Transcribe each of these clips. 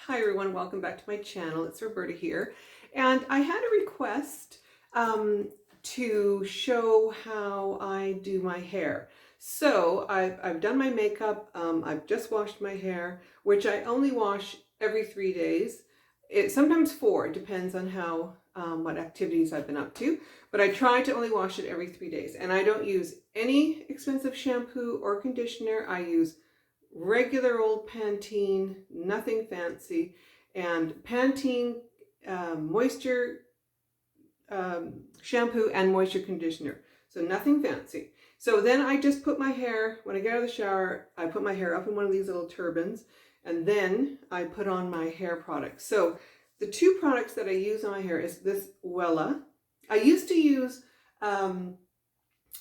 Hi everyone, welcome back to my channel. It's Roberta here, and I had a request to show how I do my hair. So I've done my makeup, I've just washed my hair, which I only wash every 3 days. Sometimes 4, it depends on how what activities I've been up to, but I try to only wash it every 3 days. And I don't use any expensive shampoo or conditioner. I use regular old Pantene, nothing fancy, and Pantene moisture shampoo and moisture conditioner. So nothing fancy. So then I just put my hair, when I get out of the shower, I put my hair up in one of these little turbans, and then I put on my hair products. So the 2 products that I use on my hair is this Wella. I used to use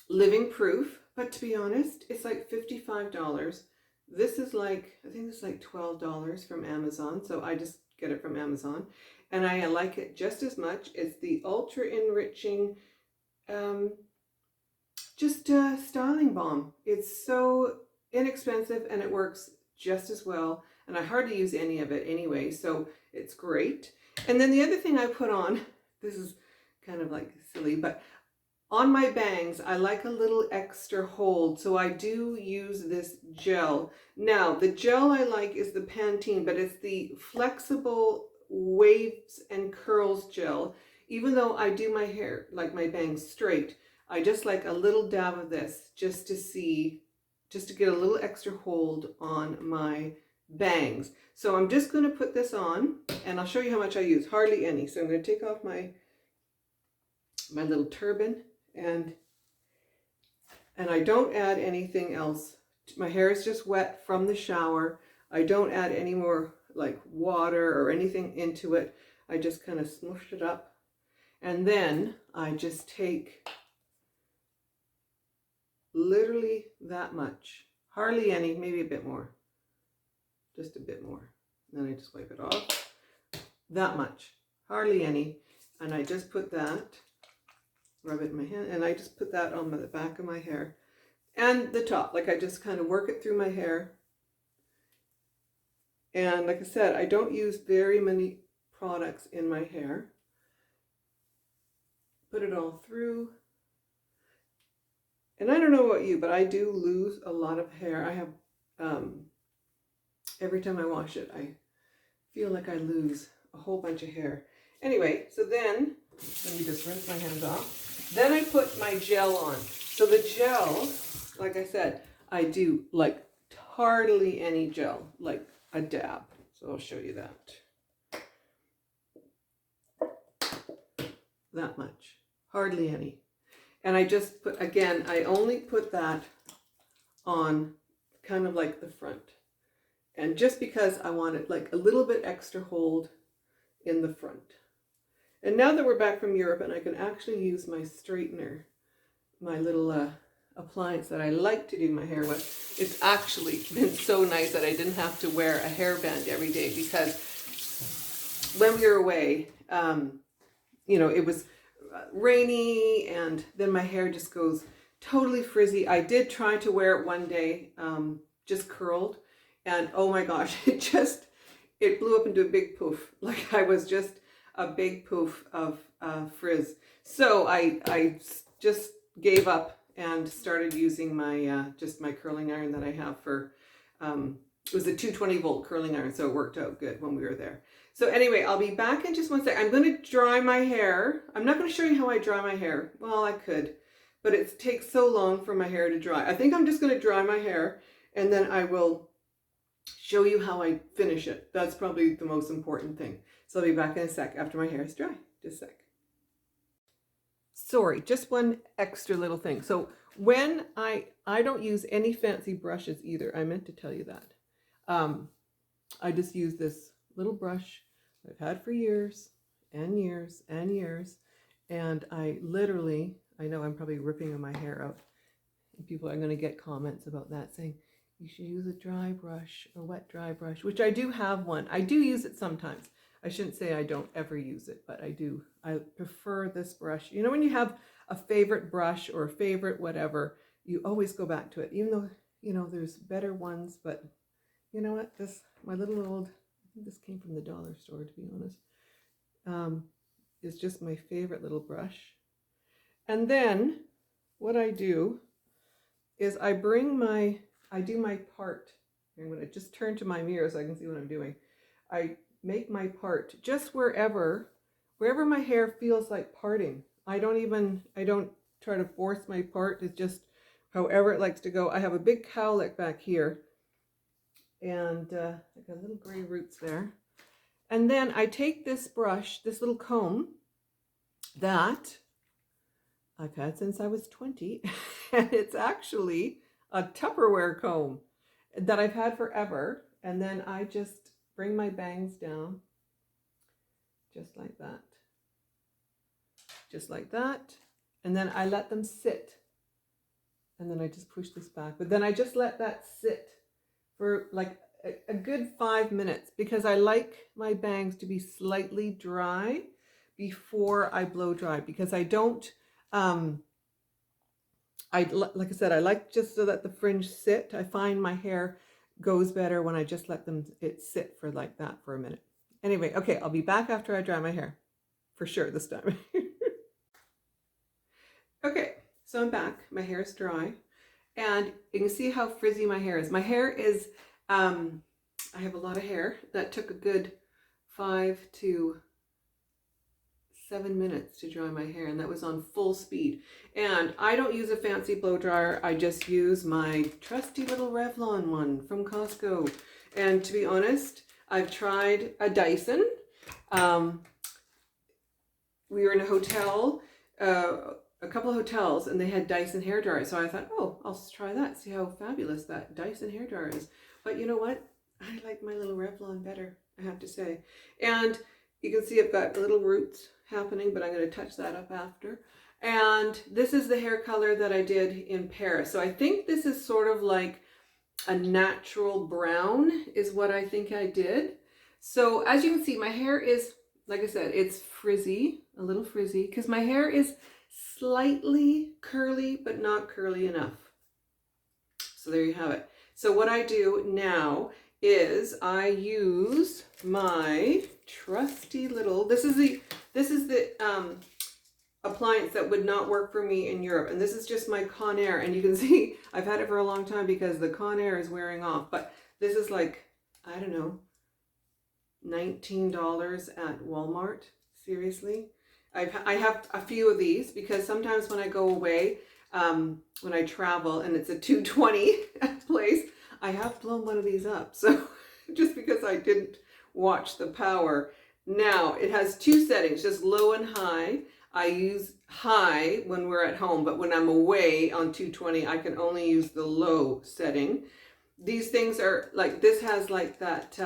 Living Proof, but to be honest, it's like $55. This is like, I think it's like $12 from Amazon. So I just get it from Amazon. And I like it just as much. It's the Ultra Enriching styling balm. It's so inexpensive and it works just as well. And I hardly use any of it anyway, so it's great. And then the other thing I put on, this is kind of like silly, but on my bangs, I like a little extra hold, so I do use this gel. Now, the gel I like is the Pantene, but it's the flexible waves and curls gel. Even though I do my hair, like my bangs, straight, I just like a little dab of this just to get a little extra hold on my bangs. So I'm just going to put this on, and I'll show you how much I use. Hardly any. So I'm going to take off my little turban. And I don't add anything else. My hair is just wet from the shower. I don't add any more like water or anything into it. I just kind of smush it up. And then I just take literally that much. Hardly any, maybe a bit more. Just a bit more. Then I just wipe it off. That much. Hardly any. And I just put that, rub it in my hand, and I just put that on the back of my hair and the top. Like I just kind of work it through my hair. And like I said, I don't use very many products in my hair. Put it all through. And I don't know about you, but I do lose a lot of hair. I have, every time I wash it, I feel like I lose a whole bunch of hair. Anyway, so then, let me just rinse my hands off. Then I put my gel on. So the gel, like I said, I do like hardly any gel, like a dab. So I'll show you that. That much. Hardly any. And I just put, again, I only put that on kind of like the front. And just because I wanted like a little bit extra hold in the front. And now that we're back from Europe and I can actually use my straightener, my little appliance that I like to do my hair with, it's actually been so nice that I didn't have to wear a hairband every day, because when we were away, it was rainy and then my hair just goes totally frizzy. I did try to wear it one day, just curled, and oh my gosh, it blew up into a big poof. Like I was just a big poof of frizz. So I just gave up and started using my just my curling iron that I have for, it was a 220 volt curling iron, so it worked out good when we were there. So anyway, I'll be back in just one sec. I'm going to dry my hair. I'm not going to show you how I dry my hair. Well, I could, but it takes so long for my hair to dry. I think I'm just going to dry my hair and then I will show you how I finish it. That's probably the most important thing. So I'll be back in a sec after my hair is dry. Just a sec. Sorry, just one extra little thing. So when I don't use any fancy brushes either. I meant to tell you that. I just use this little brush I've had for years and years and years. And I literally, I know I'm probably ripping my hair out. And people are going to get comments about that saying, you should use a dry brush, a wet dry brush, which I do have one. I do use it sometimes. I shouldn't say I don't ever use it, but I do. I prefer this brush. You know, when you have a favorite brush or a favorite whatever, you always go back to it, even though, there's better ones, but you know what, my little old think this came from the dollar store, to be honest. Is just my favorite little brush. And then what I do is I do my part. I'm going to just turn to my mirror so I can see what I'm doing. I make my part just wherever my hair feels like parting. I don't try to force my part. It's just however it likes to go. I have a big cowlick back here, and I got little gray roots there. And then I take this brush, this little comb that I've had since I was 20, and it's actually a Tupperware comb that I've had forever. And then I just bring my bangs down just like that. Just like that. And then I let them sit. And then I just push this back. But then I just let that sit for like a good 5 minutes, because I like my bangs to be slightly dry before I blow dry, because I don't, like I said, I like just so that the fringe sit. I find my hair goes better when I just let it sit for like that for a minute. Anyway, okay, I'll be back after I dry my hair. For sure this time. Okay, so I'm back. My hair is dry. And you can see how frizzy my hair is. My hair is, I have a lot of hair. That took a good 5 to 7 minutes to dry my hair, and that was on full speed. And I don't use a fancy blow dryer. I just use my trusty little Revlon one from Costco. And to be honest, I've tried a Dyson. We were in a hotel, a couple of hotels, and they had Dyson hair dryers. So I thought, oh, I'll try that, see how fabulous that Dyson hair dryer is. But you know what? I like my little Revlon better, I have to say. And you can see I've got little roots happening, but I'm going to touch that up after. And this is the hair color that I did in Paris. So I think this is sort of like a natural brown is what I think I did. So as you can see, my hair is, like I said, it's frizzy, a little frizzy, because my hair is slightly curly, but not curly enough. So there you have it. So what I do now is I use my trusty little, this is the appliance that would not work for me in Europe. And this is just my Conair. And you can see I've had it for a long time because the Conair is wearing off. But this is like, I don't know, $19 at Walmart. Seriously. I have a few of these because sometimes when I go away, when I travel and it's a 220 place, I have blown one of these up. So just because I didn't watch the power. Now it has 2 settings, just low and high. I use high when we're at home, but when I'm away on 220, I can only use the low setting. These things are like, this has like that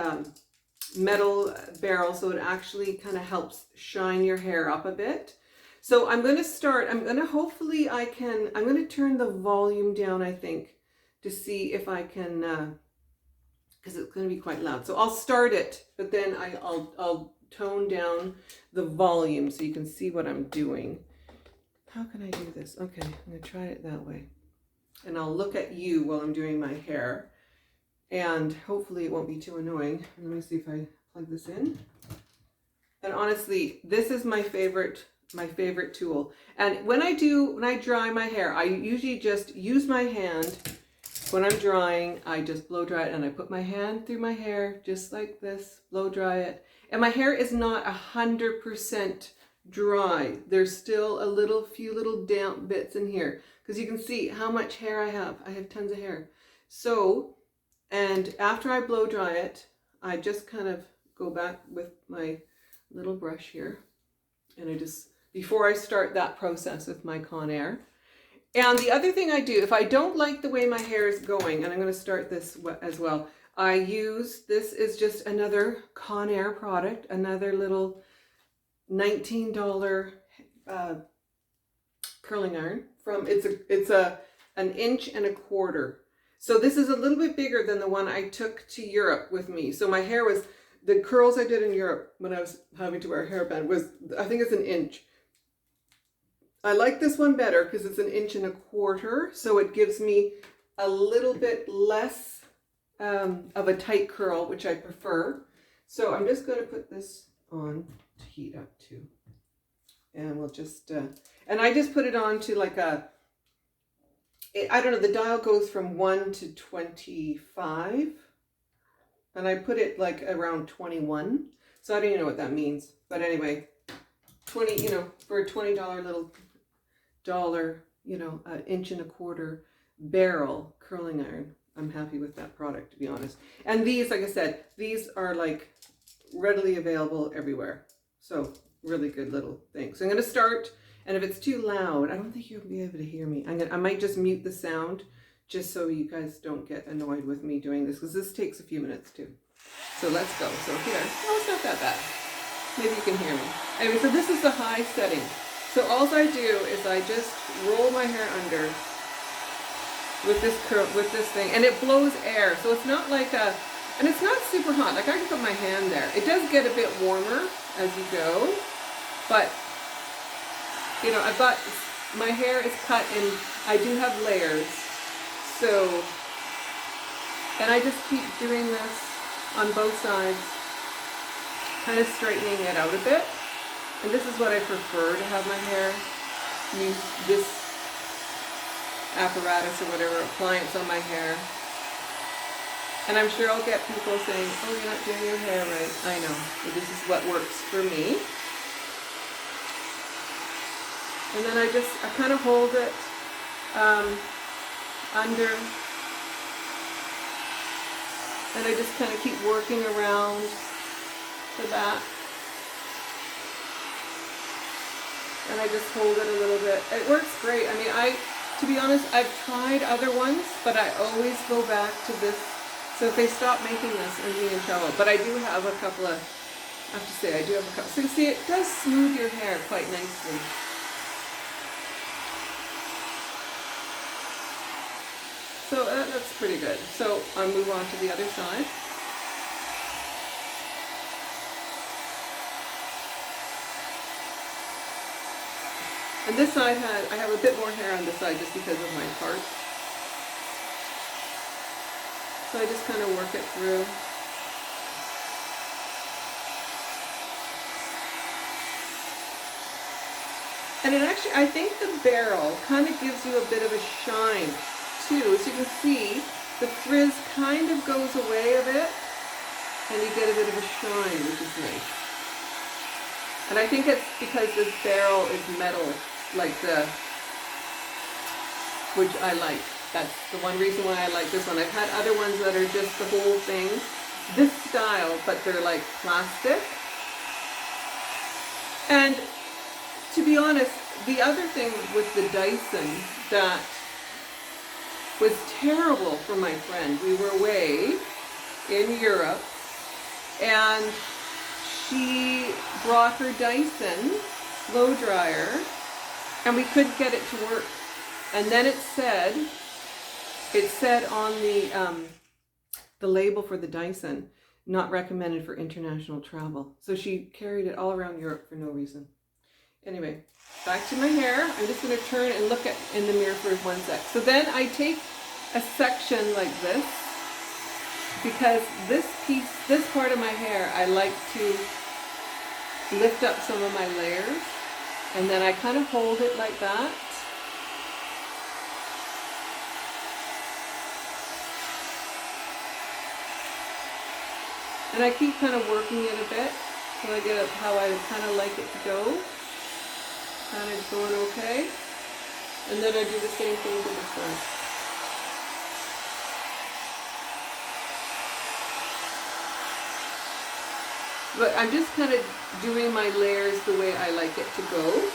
metal barrel, so it actually kind of helps shine your hair up a bit. So I'm going to start, I'm going to turn the volume down, I think, to see if I can, because it's going to be quite loud. So I'll start it, but then I'll tone down the volume so you can see what I'm doing. How can I do this? Okay, I'm going to try it that way. And I'll look at you while I'm doing my hair. And hopefully it won't be too annoying. Let me see if I plug this in. And honestly, this is my favorite tool. And when I dry my hair, I usually just use my hand. When I'm drying, I just blow dry it and I put my hand through my hair just like this, blow dry it. And my hair is not 100% dry. There's still a few little damp bits in here because you can see how much hair I have. I have tons of hair. So, and after I blow dry it, I just kind of go back with my little brush here. And I just, before I start that process with my Conair. And the other thing I do, if I don't like the way my hair is going, and I'm going to start this as well, I use, this is just another Conair product, another little $19 curling iron from, it's an 1.25 inches. So this is a little bit bigger than the one I took to Europe with me. So my hair was, the curls I did in Europe when I was having to wear a hairband was, I think it's 1 inch. I like this one better because it's 1.25 inches. So it gives me a little bit less of a tight curl, which I prefer. So I'm just going to put this on to heat up too. And we'll just, and I just put it on to like a, I don't know, the dial goes from 1 to 25. And I put it like around 21. So I don't even know what that means. But anyway, 20, you know, for a $20 little dollar, you know, 1.25" barrel curling iron. I'm happy with that product, to be honest. And these, like I said, these are like readily available everywhere. So really good little thing. So I'm going to start, and if it's too loud, I don't think you'll be able to hear me. I might just mute the sound just so you guys don't get annoyed with me doing this, because this takes a few minutes too. So let's go. So here, oh, it's not that bad. Maybe you can hear me. Anyway, so this is the high setting. So all I do is I just roll my hair under with this curl, with this thing, and it blows air. So it's not like a, and it's not super hot. Like I can put my hand there. It does get a bit warmer as you go, but you know, I've got, my hair is cut and I do have layers. So, and I just keep doing this on both sides, kind of straightening it out a bit. And this is what I prefer to have my hair use, this apparatus or whatever, appliance on my hair. And I'm sure I'll get people saying, oh, you're not doing your hair right. I know, but this is what works for me. And then I kind of hold it under, and I just kind of keep working around the back. And I just hold it a little bit. It works great. I mean, to be honest, I've tried other ones, but I always go back to this. So if they stop making this, I'm being in trouble. But I do have a couple of, I have to say, I do have a couple. So you see, it does smooth your hair quite nicely. So that's pretty good. So I'll move on to the other side. And this side I have a bit more hair on this side just because of my part. So I just kind of work it through. And it actually, I think the barrel kind of gives you a bit of a shine too. As you can see, the frizz kind of goes away a bit and you get a bit of a shine, which is nice. And I think it's because this barrel is metal, like which I like. That's the one reason why I like this one. I've had other ones that are just the whole thing, this style, but they're like plastic. And to be honest, the other thing with the Dyson that was terrible for my friend, we were away in Europe and she brought her Dyson blow dryer and we couldn't get it to work. And then it said on the label for the Dyson, not recommended for international travel. So she carried it all around Europe for no reason. Anyway, back to my hair. I'm just going to turn and look in the mirror for 1 sec. So then I take a section like this, because this part of my hair, I like to lift up some of my layers, and then I kind of hold it like that. And I keep kind of working it a bit till I get how I kind of like it to go. Kind of going okay. And then I do the same thing to this one. But I'm just kind of doing my layers the way I like it to go.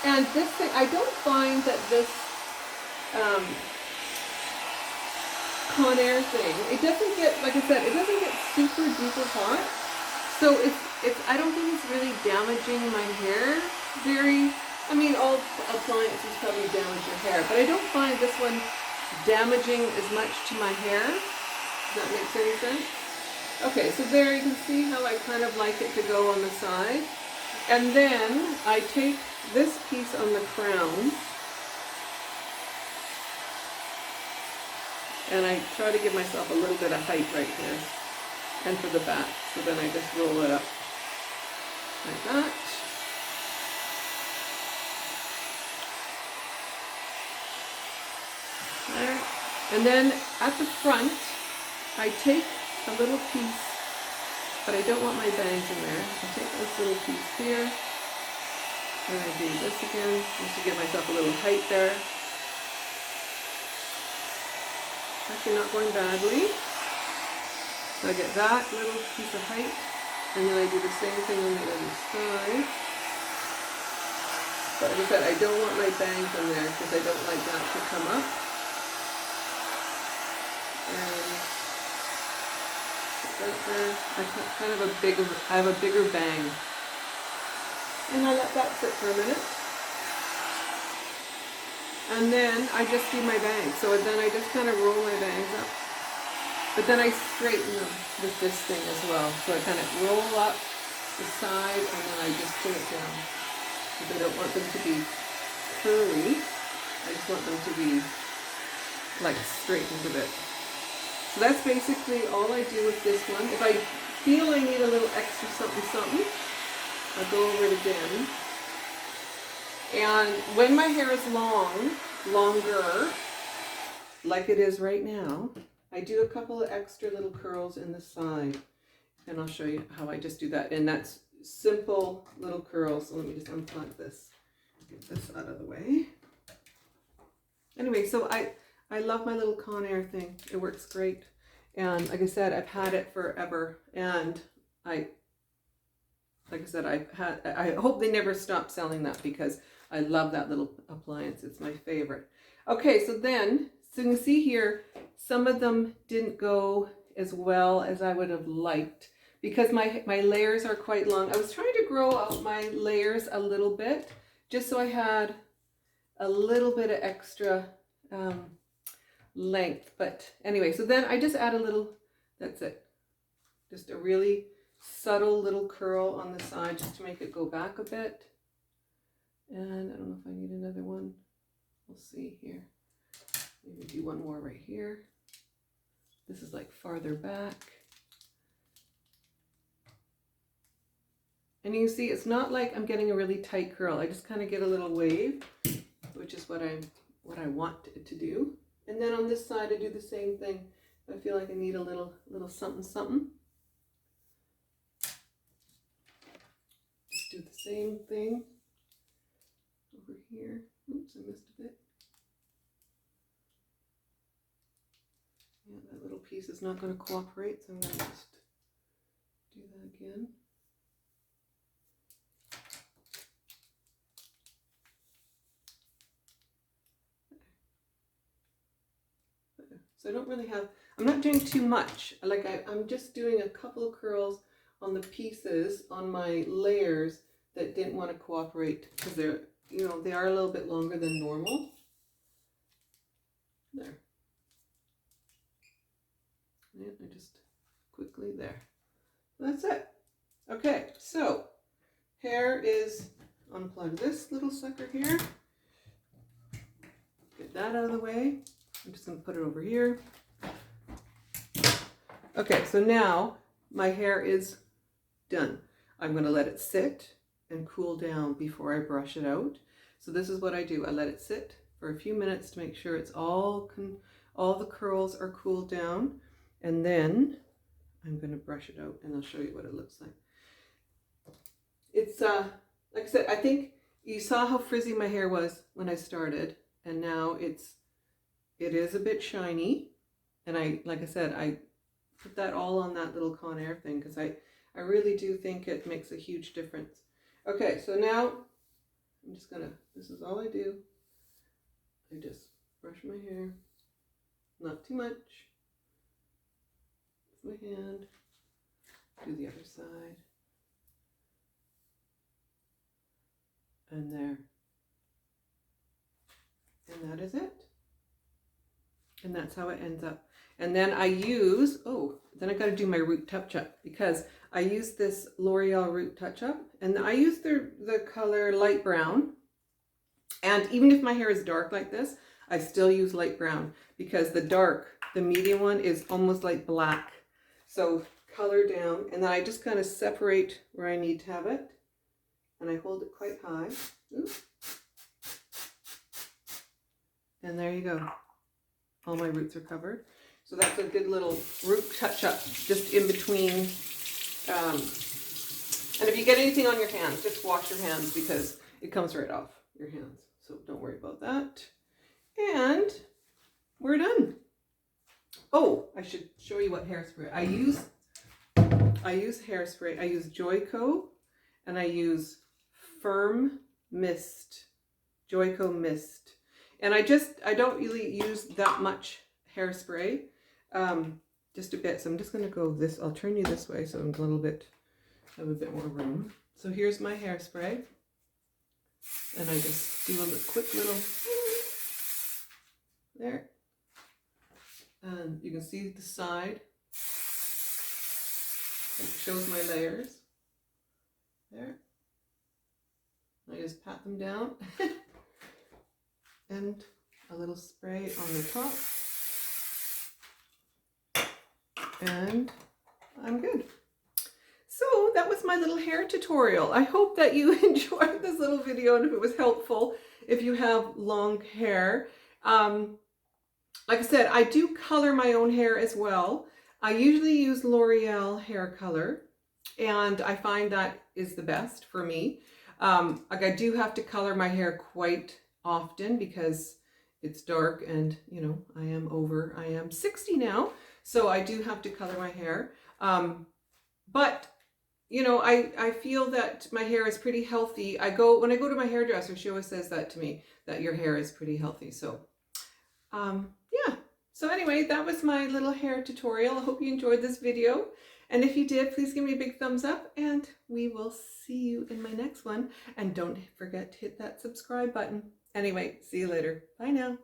And this thing, I don't find that this Conair thing, it doesn't get, like I said, it doesn't get super duper hot. So I don't think it's really damaging my hair very, I mean, all appliances probably damage your hair, but I don't find this one damaging as much to my hair. Does that make any sense? Okay, so there you can see how I kind of like it to go on the side. And then I take this piece on the crown and I try to give myself a little bit of height right here and for the back. So then I just roll it up like that. There. And then at the front, I take a little piece, but I don't want my bangs in there. I take this little piece here, and I do this again, just to give myself a little height there. Actually not going badly. So I get that little piece of height, and then I do the same thing on the other side. But like I said, I don't want my bangs in there because I don't like that to come up. And put that there. I have a bigger bang. And I let that sit for a minute. And then I just do my bangs. So then I just kind of roll my bangs up. But then I straighten them with this thing as well. So I kind of roll up the side and then I just put it down. Because I don't want them to be curly. I just want them to be like straightened a bit. So that's basically all I do with this one. If I feel I need a little extra something, I'll go over it again. And when my hair is longer, like it is right now, I do a couple of extra little curls in the side. And I'll show you how I just do that. And that's simple little curls. So let me just unplug this. Get this out of the way. Anyway, so I love my little Conair thing. It works great. And like I said, I've had it forever. And I hope they never stop selling that because I love that little appliance. It's my favorite. Okay, so then, so you can see here, some of them didn't go as well as I would have liked because my layers are quite long. I was trying to grow out my layers a little bit just so I had a little bit of extra length. But anyway, so then I just add a little, that's it. Just a really subtle little curl on the side just to make it go back a bit. And I don't know if I need another one. We'll see here. Maybe do one more right here. This is like farther back. And you can see it's not like I'm getting a really tight curl. I just kind of get a little wave, which is what I want it to do. And then on this side I do the same thing. I feel like I need a little something. Just do the same thing over here. Oops, I missed a bit. Yeah, that little piece is not going to cooperate, so I'm going to just do that again. So I don't really have, I'm not doing too much. Like I'm just doing a couple of curls on the pieces, on my layers that didn't want to cooperate because they're, you know, they are a little bit longer than normal. There. Yeah, I just quickly there. That's it. Okay, so hair is, unplug this little sucker here. Get that out of the way. I'm just going to put it over here. Okay, so now my hair is done. I'm going to let it sit and cool down before I brush it out. So this is what I do. I let it sit for a few minutes to make sure it's all the curls are cooled down. And then I'm going to brush it out and I'll show you what it looks like. It's, like I said, I think you saw how frizzy my hair was when I started. And now it is a bit shiny, and like I said, I put that all on that little Conair thing because I really do think it makes a huge difference. Okay, so now I'm just gonna, this is all I do. I just brush my hair, not too much. With my hand, do the other side, and there. And that is it. And that's how it ends up. And then I use, then I got to do my root touch-up because I use this L'Oreal Root Touch-Up, and I use the color light brown. And even if my hair is dark like this, I still use light brown because the medium one is almost like black. So color down, and then I just kind of separate where I need to have it, and I hold it quite high. Ooh. And there you go. All my roots are covered. So that's a good little root touch-up just in between. And if you get anything on your hands, just wash your hands because it comes right off your hands. So don't worry about that. And we're done. Oh, I should show you what hairspray I use. I use hairspray. I use Joico, and I use Firm Mist, Joico Mist. And I don't really use that much hairspray, just a bit. So I'm just going to go this, I'll turn you this way so I'm a little bit, have a bit more room. So here's my hairspray. And I just do a quick little, there. And you can see the side. It shows my layers. There. I just pat them down. And a little spray on the top. And I'm good. So that was my little hair tutorial. I hope that you enjoyed this little video and if it was helpful if you have long hair. Like I said, I do color my own hair as well. I usually use L'Oreal hair color, and I find that is the best for me. Like I do have to color my hair quite often because it's dark and, you know, I am 60 now, so I do have to color my hair. But, you know, I feel that my hair is pretty healthy. When I go to my hairdresser, she always says that to me, that your hair is pretty healthy. So, yeah. So anyway, that was my little hair tutorial. I hope you enjoyed this video. And if you did, please give me a big thumbs up, and we will see you in my next one. And don't forget to hit that subscribe button. Anyway, see you later. Bye now.